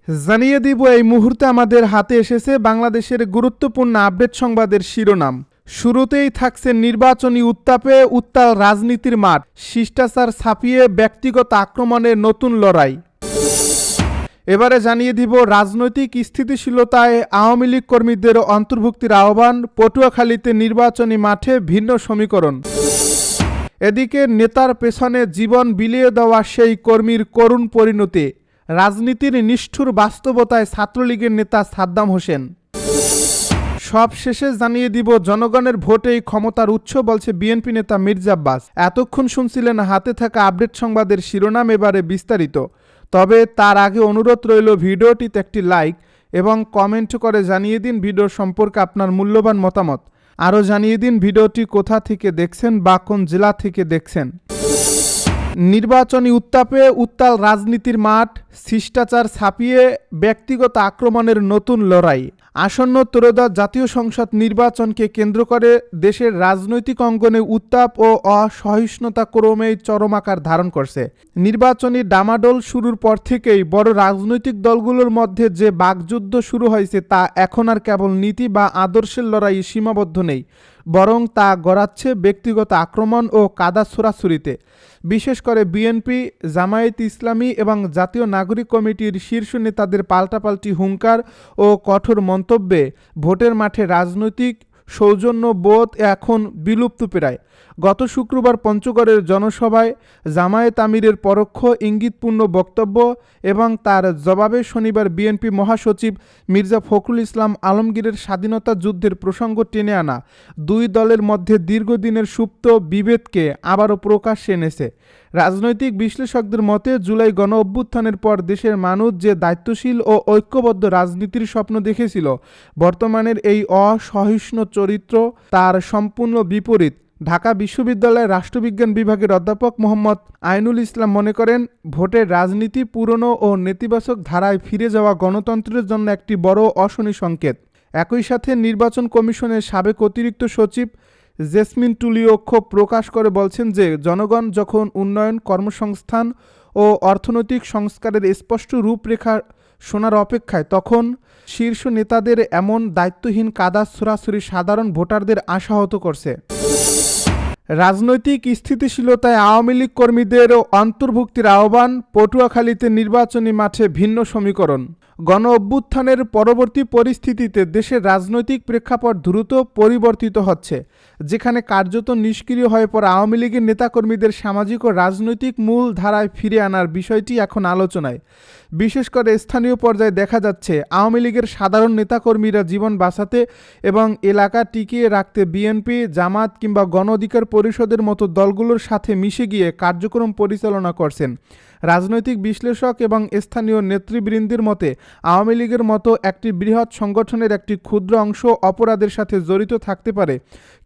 জানিয়ে দিব এই মুহূর্তে আমাদের হাতে এসেছে বাংলাদেশের গুরুত্বপূর্ণ আপডেট সংবাদের শিরোনাম। শুরুতেই থাকছে নির্বাচনী উত্তাপে উত্তাল রাজনীতির মাঠ, শিষ্টাচার ছাপিয়ে ব্যক্তিগত আক্রমণের নতুন লড়াই। এবারে জানিয়ে দিব রাজনৈতিক স্থিতিশীলতায় আওয়ামী লীগ কর্মীদের অন্তর্ভুক্তির আহ্বান, পটুয়াখালীতে নির্বাচনী মাঠে ভিন্ন সমীকরণ। এদিকে নেতার পেছনে জীবন বিলিয়ে দেওয়া সেই কর্মীর করুণ পরিণতি, রাজনীতির নিষ্ঠুর বাস্তবতায় ছাত্রলীগের নেতা সাদ্দাম হোসেন। সব শেষে জানিয়ে দিব জনগণের ভোটেই ক্ষমতার উৎস বলছে বিএনপি নেতা মির্জা আব্বাস। এতক্ষণ শুনছিলেন হাতে থাকা আপডেট সংবাদের শিরোনাম, এবারে বিস্তারিত। তবে তার আগে অনুরোধ রইল ভিডিওটিতে একটি লাইক এবং কমেন্ট করে জানিয়ে দিন ভিডিও সম্পর্কে আপনার মূল্যবান মতামত। আরও জানিয়ে দিন ভিডিওটি কোথা থেকে দেখছেন বা কোন জেলা থেকে দেখছেন। নির্বাচনী উত্তাপে উত্তাল রাজনীতির মাঠ, শিষ্টাচার ছাপিয়ে ব্যক্তিগত আক্রমণের নতুন লড়াই। আসন্ন ত্রয়োদশ জাতীয় সংসদ নির্বাচনকে কেন্দ্র করে দেশের রাজনৈতিক অঙ্গনে উত্তাপ ও অসহিষ্ণুতা ক্রমেই চরম আকার ধারণ করছে। নির্বাচনী ডামাডোল শুরুর পর থেকেই বড় রাজনৈতিক দলগুলোর মধ্যে যে বাকযুদ্ধ শুরু হয়েছে তা এখন আর কেবল নীতি বা আদর্শের লড়াই সীমাবদ্ধ নেই, বরং তা গড়াচ্ছে ব্যক্তিগত আক্রমণ ও কাদা ছোড়াছুরিতে। বিশেষ করে বিএনপি, জামায়াতে ইসলামী এবং জাতীয় নাগরিক কমিটির শীর্ষ নেতাদের পাল্টাপাল্টি হুঙ্কার ও কঠোর মন্তব্যে ভোটের মাঠে রাজনৈতিক সৌজন্যবোধ এখন বিলুপ্ত প্রায়। গত শুক্রবার পঞ্চগড়ের জনসভায় জামায়াত আমিরের পরোক্ষ ইঙ্গিতপূর্ণ বক্তব্য এবং তার জবাবে শনিবার বিএনপি মহাসচিব মির্জা ফখরুল ইসলাম আলমগীরের স্বাধীনতা যুদ্ধের প্রসঙ্গ টেনে আনা দুই দলের মধ্যে দীর্ঘদিনের সুপ্ত বিভেদকে আবারও প্রকাশ্যে এনেছে। রাজনৈতিক বিশ্লেষকদের মতে জুলাই গণ অভ্যুত্থানের পর দেশের মানুষ যে দায়িত্বশীল ও ঐক্যবদ্ধ রাজনীতির স্বপ্ন দেখেছিল, বর্তমানের এই অসহিষ্ণু চরিত্র তার সম্পূর্ণ বিপরীত। ঢাকা বিশ্ববিদ্যালয়ের রাষ্ট্রবিজ্ঞান বিভাগের অধ্যাপক মোহাম্মদ আইনুল ইসলাম মনে করেন, ভোটের রাজনীতি পুরনো ও নেতিবাচক ধারায় ফিরে যাওয়া গণতন্ত্রের জন্য একটি বড় অশনি সংকেত। একই সাথে নির্বাচন কমিশনের সাবেক অতিরিক্ত সচিব জেসমিন টুলিও ক্ষোভ প্রকাশ করে বলছেন যে জনগণ যখন উন্নয়ন, কর্মসংস্থান ও অর্থনৈতিক সংস্কারের স্পষ্ট রূপরেখা শোনার অপেক্ষায়, তখন শীর্ষ নেতাদের এমন দায়িত্বহীন কাদা ছোড়াছুরি সাধারণ ভোটারদের আশাহত করছে। রাজনৈতিক স্থিতিশীলতায় আওয়ামী লীগ কর্মীদের অন্তর্ভুক্তির আহ্বান, পটুয়াখালীতে নির্বাচনী মাঠে ভিন্ন সমীকরণ। গণ অভ্যুত্থানের পরবর্তী পরিস্থিতিতে দেশের রাজনৈতিক প্রেক্ষাপট দ্রুত পরিবর্তিত হচ্ছে, যেখানে কার্যত নিষ্ক্রিয় হয়ে পড়া আওয়ামী লীগের নেতাকর্মীদের সামাজিক ও রাজনৈতিক মূল ধারায় ফিরে আনার বিষয়টি এখন আলোচনায়। বিশেষ করে স্থানীয় পর্যায়ে দেখা যাচ্ছে আওয়ামী লীগের সাধারণ নেতাকর্মীরা জীবন বাঁচাতে এবং এলাকা টিকিয়ে রাখতে বিএনপি, জামাত কিংবা গণ অধিকার পরিষদের মতো দলগুলোর সাথে মিশে গিয়ে কার্যক্রম পরিচালনা করছেন। রাজনৈতিক বিশ্লেষক এবং স্থানীয় নেতৃবৃন্দের মতে আওয়ামী লীগের মতো একটি বৃহৎ সংগঠনের একটি ক্ষুদ্র অংশ অপরাধের সাথে জড়িত থাকতে পারে,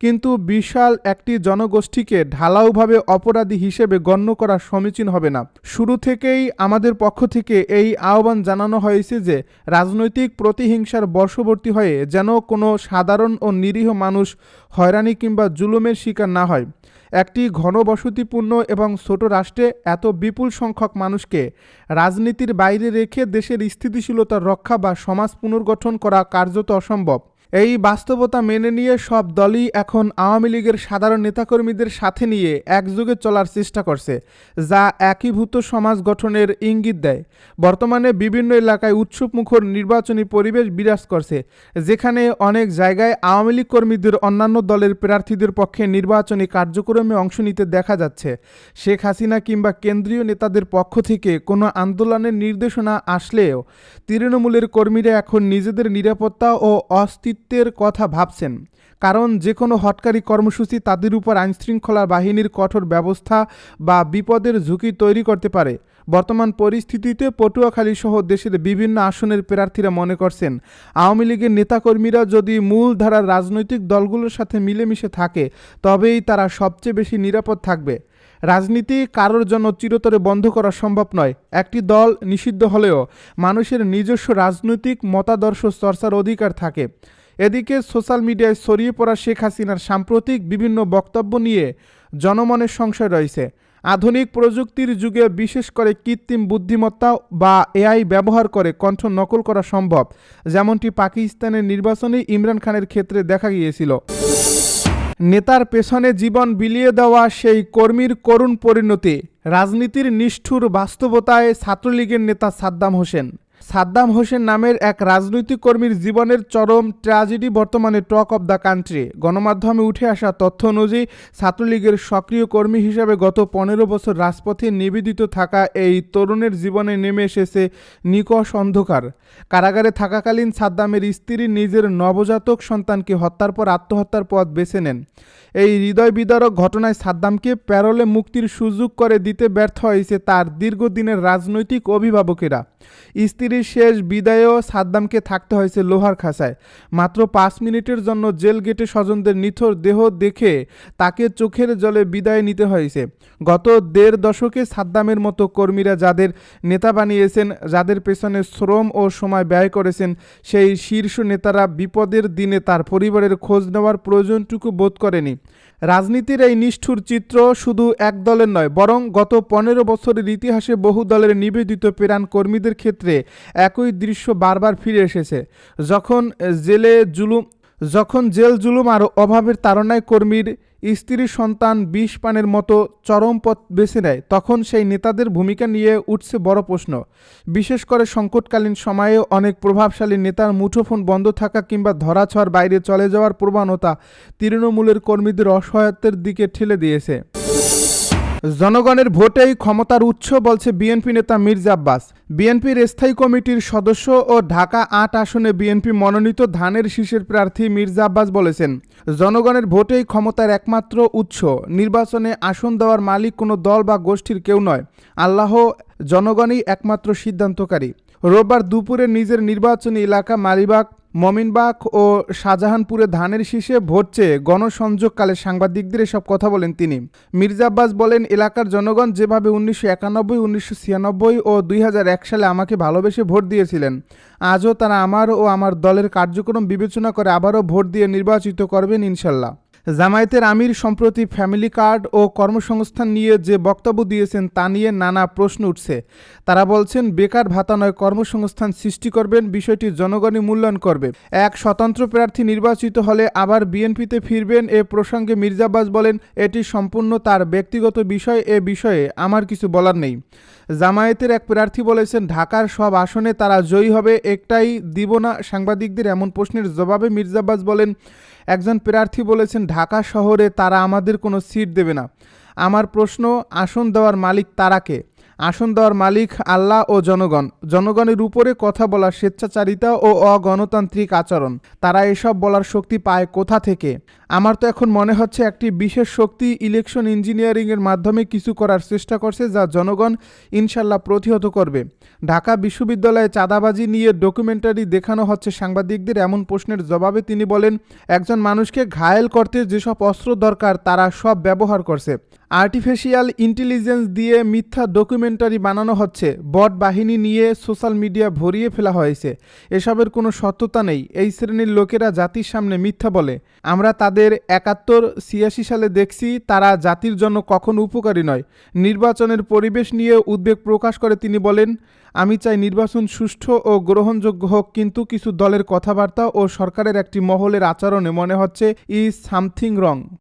কিন্তু বিশাল একটি জনগোষ্ঠীকে ঢালাওভাবে অপরাধী হিসেবে গণ্য করা সমীচীন হবে না। শুরু থেকেই আমাদের পক্ষ থেকে এই আহ্বান জানানো হয়েছে যে রাজনৈতিক প্রতিহিংসার বশবর্তী হয়ে যেন কোনো সাধারণ ও নিরীহ মানুষ হয়রানি কিংবা জুলুমের শিকার না হয়। একটি ঘনবসতিপূর্ণ এবং ছোট রাষ্ট্রে এত বিপুল সংখ্যক মানুষকে রাজনীতির বাইরে রেখে দেশের স্থিতিশীলতা রক্ষা বা সমাজ পুনর্গঠন করা কার্যত অসম্ভব। এই বাস্তবতা মেনে নিয়ে সব দলই এখন আওয়ামী লীগের সাধারণ নেতাকর্মীদের সাথে নিয়ে একযোগে চলার চেষ্টা করছে, যা একীভূত সমাজ গঠনের ইঙ্গিত দেয়। বর্তমানে বিভিন্ন এলাকায় উৎসবমুখর নির্বাচনী পরিবেশ বিরাজ করছে, যেখানে অনেক জায়গায় আওয়ামী লীগ কর্মীদের অন্যান্য দলের প্রার্থীদের পক্ষে নির্বাচনী কার্যক্রমে অংশ নিতে দেখা যাচ্ছে। শেখ হাসিনা কিংবা কেন্দ্রীয় নেতাদের পক্ষ থেকে কোনো আন্দোলনের নির্দেশনা আসলেও তৃণমূলের কর্মীরা এখন নিজেদের নিরাপত্তা ও অস্তিত্ব কথা ভাবছেন, কারণ যে কোনো হটকারী কর্মসূচি তাদের উপর আইনশৃঙ্খলা বাহিনীর কঠোর ব্যবস্থা বা বিপদের ঝুঁকি তৈরি করতে পারে। বর্তমান পরিস্থিতিতে পটুয়াখালী সহ দেশের বিভিন্ন আসনের প্রার্থীরা মনে করছেন আওয়ামী লীগের নেতাকর্মীরা যদি মূল ধারার রাজনৈতিক দলগুলোর সাথে মিলেমিশে থাকে তবেই তারা সবচেয়ে বেশি নিরাপদ থাকবে। রাজনীতি কারোর জন্য চিরতরে বন্ধ করা সম্ভব নয়। একটি দল নিষিদ্ধ হলেও মানুষের নিজস্ব রাজনৈতিক মতাদর্শ চর্চার অধিকার থাকে। এদিকে সোশ্যাল মিডিয়ায় ছড়িয়ে পড়া শেখ হাসিনার সাম্প্রতিক বিভিন্ন বক্তব্য নিয়ে জনমনের সংশয় রয়েছে। আধুনিক প্রযুক্তির যুগে বিশেষ করে কৃত্রিম বুদ্ধিমত্তা বা এআই ব্যবহার করে কণ্ঠ নকল করা সম্ভব, যেমনটি পাকিস্তানের নির্বাচনে ইমরান খানের ক্ষেত্রে দেখা গিয়েছিল। নেতার পেছনে জীবন বিলিয়ে দেওয়া সেই কর্মীর করুণ পরিণতি, রাজনীতির নিষ্ঠুর বাস্তবতায় ছাত্রলীগের নেতা সাদ্দাম হোসেন নামের এক রাজনৈতিক কর্মীর জীবনের চরম ট্র্যাজেডি বর্তমানে টক অব দ্য কান্ট্রি। গণমাধ্যমে উঠে আসা তথ্য অনুযায়ী ছাত্রলীগের সক্রিয় কর্মী হিসেবে গত 15 বছর রাজপথে নিবেদিত থাকা এই তরুণের জীবনে নেমে এসেছে নিকষ অন্ধকার। কারাগারে থাকাকালীন সাদ্দামের স্ত্রী নিজের নবজাতক সন্তানকে হত্যার পর আত্মহত্যার পথ বেছে নেন। এই হৃদয় বিদারক ঘটনায় সাদ্দামকে প্যারোলে মুক্তির সুযোগ করে দিতে ব্যর্থ হয়েছে তার দীর্ঘদিনের রাজনৈতিক অভিভাবকেরা। স্ত্রীর শেষ বিদায়েও সাদ্দামকে থাকতে হয়েছে লোহার খাঁচায়। মাত্র 5 মিনিটের জন্য জেল গেটে স্বজনদের নিথর দেহ দেখে তাকে চোখের জলে বিদায় নিতে হয়েছে। গত 1.5 দশকে সাদ্দামের মতো কর্মীরা যাদের নেতা বানিয়েছেন, যাদের পেছনে শ্রম ও সময় ব্যয় করেছেন, সেই শীর্ষ নেতারা বিপদের দিনে তার পরিবারের খোঁজ নেওয়ার প্রয়োজনটুকু বোধ করেনি। রাজনীতির এই নিষ্ঠুর চিত্র শুধু এক দলের নয়, বরং গত 15 বছরের ইতিহাসে বহু দলের নিবেদিত প্রাণ কর্মীদের ক্ষেত্রে একই দৃশ্য বারবার ফিরে এসেছে। যখন জেল জুলুম আর অভাবের তাড়নায় কর্মীর স্ত্রী সন্তান বিষ পানের মতো চরম পথ বেছে নেয়, তখন সেই নেতাদের ভূমিকা নিয়ে উঠছে বড় প্রশ্ন। বিশেষ করে সংকটকালীন সময়ে অনেক প্রভাবশালী নেতার মুঠোফোন বন্ধ থাকা কিংবা ধরাছোঁয়ার বাইরে চলে যাওয়ার প্রবণতা তৃণমূলের কর্মীদের অসহায়তার দিকে ঠেলে দিয়েছে। জনগণের ভোটেই ক্ষমতার উৎস বলছে বিএনপি নেতা মির্জা আব্বাস। বিএনপির স্থায়ী কমিটির সদস্য ও ঢাকা 8 আসনে বিএনপি মনোনীত ধানের শীষের প্রার্থী মির্জা আব্বাস বলেছেন, জনগণের ভোটেই ক্ষমতার একমাত্র উৎস। নির্বাচনে আসন দেওয়ার মালিক কোনো দল বা গোষ্ঠীর কেউ নয়, আল্লাহ, জনগণই একমাত্র সিদ্ধান্তকারী। রোববার দুপুরে নিজের নির্বাচনী এলাকা মালিবাগ, মমিনবাগ ও শাহজাহানপুরে ধানের শীষে ভোট চেয়ে গণসংযোগকালে সাংবাদিকদের এসব কথা বলেন তিনি। মির্জা আব্বাস বলেন, এলাকার জনগণ যেভাবে 1991, 1996 ও 2001 সালে আমাকে ভালোবেসে ভোট দিয়েছিলেন, আজও তারা আমার ও আমার দলের কার্যক্রম বিবেচনা করে আবারও ভোট দিয়ে নির্বাচিত করবেন ইনশাল্লাহ। জামায়াতের আমির সম্প্রতি ফ্যামিলি কার্ড ও কর্মসংস্থান নিয়ে যে বক্তব্য দিয়েছেন তা নিয়ে নানা প্রশ্ন উঠছে। তারা বলছেন, বেকার ভাতা নয়, কর্মসংস্থান সৃষ্টি করবেন, বিষয়টি জনগণই মূল্যায়ন করবে। এক স্বতন্ত্র প্রার্থী নির্বাচিত হলে আবার বিএনপিতে ফিরবেন এ প্রসঙ্গে মির্জা আব্বাস বলেন, এটি সম্পূর্ণ তার ব্যক্তিগত বিষয়, এ বিষয়ে আমার কিছু বলার নেই। জামায়াতের এক প্রার্থী বলেছেন, ঢাকার সব আসনে তারা জয়ী হবে, একটাই দিব না। সাংবাদিকদের এমন প্রশ্নের জবাবে মির্জা আব্বাস বলেন, একজন প্রার্থী বলেছেন, ঢাকা শহরে তারা আমাদের কোনো সিট দেবে না। আমার প্রশ্ন, আসন দেওয়ার মালিক তারা কে? আসন দেওয়ার মালিক আল্লাহ ও জনগণ। জনগণের উপরে কথা বলার স্বেচ্ছাচারিতা ও অগণতান্ত্রিক আচরণ, তারা এসব বলার শক্তি পায় কোথা থেকে? আমার তো এখন মনে হচ্ছে একটি বিশেষ শক্তি ইলেকশন ইঞ্জিনিয়ারিংয়ের মাধ্যমে কিছু করার চেষ্টা করছে, যা জনগণ ইনশাল্লাহ প্রতিহত করবে। ঢাকা বিশ্ববিদ্যালয়ে চাঁদাবাজি নিয়ে ডকুমেন্টারি দেখানো হচ্ছে। সাংবাদিকদের এমন প্রশ্নের জবাবে তিনি বলেন, একজন মানুষকে ঘায়েল করতে যেসব অস্ত্র দরকার তারা সব ব্যবহার করছে। আর্টিফিশিয়াল ইন্টেলিজেন্স দিয়ে মিথ্যা ডকুমেন্টারি বানানো হচ্ছে, বট বাহিনী নিয়ে সোশ্যাল মিডিয়া ভরিয়ে ফেলা হয়েছে। এসবের কোনো সত্যতা নেই। এই শ্রেণীর লোকেরা জাতির সামনে মিথ্যা বলে। আমরা তাদের 71, 86 সালে দেখছি, তারা জাতির জন্য কখনো উপকারী নয়। নির্বাচনের পরিবেশ নিয়ে উদ্বেগ প্রকাশ করে তিনি বলেন, আমি চাই নির্বাচন সুষ্ঠু ও গ্রহণযোগ্য হোক, কিন্তু কিছু দলের কথাবার্তা ও সরকারের একটি মহলের আচরণে মনে হচ্ছে ইজ সামথিং রং।